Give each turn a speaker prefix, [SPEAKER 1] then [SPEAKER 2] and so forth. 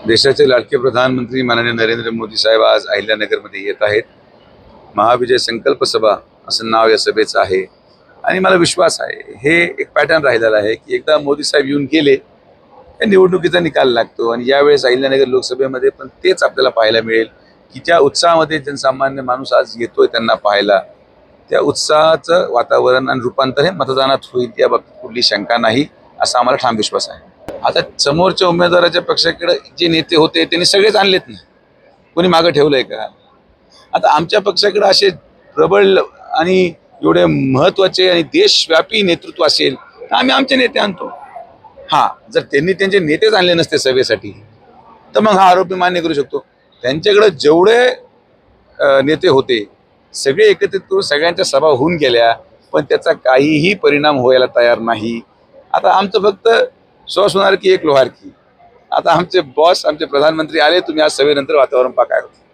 [SPEAKER 1] देशाचे लाडके प्रधानमंत्री माननीय नरेंद्र मोदी साहेब आज अहिल्यानगरमध्ये येत आहेत. महाविजय संकल्प सभा असं नाव या सभेचं आहे आणि मला विश्वास आहे हे एक पॅटर्न राहिलेला आहे की एकदा मोदी साहेब येऊन गेले त्या निवडणुकीचा निकाल लागतो आणि यावेळेस अहिल्यानगर लोकसभेमध्ये पण तेच आपल्याला पाहायला मिळेल की ज्या उत्साहामध्ये जनसामान्य माणूस आज येतोय त्यांना पाहायला, त्या उत्साहाचं वातावरण आणि रूपांतर हे मतदानात होईल या बाबतीत कुठली शंका नाही असा आम्हाला ठाम विश्वास आहे. आता समोरच्या उमेदवाराच्या पक्षाकडे जे नेते होते त्यांनी सगळेच आणलेत ना, कोणी मागं ठेवलंय का? आता आमच्या पक्षाकडे असे प्रबळ आणि एवढे महत्वाचे आणि देशव्यापी नेतृत्व असेल तर आम्ही आमचे नेते आणतो. हा, जर त्यांनी त्यांचे नेतेच आणले नसते सभेसाठी तर मग हा आरोप मी मान्य करू शकतो. त्यांच्याकडे जेवढे नेते होते सगळे एकत्रित करून सगळ्यांच्या सभा होऊन गेल्या पण त्याचा काहीही परिणाम व्हायला तयार नाही. आता आमचं फक्त सौ सोनार की एक लोहार की. आता आमचे बॉस आमचे प्रधानमंत्री आले, तुम्ही आज सभेनंतर वातावरण पहा काय होतं.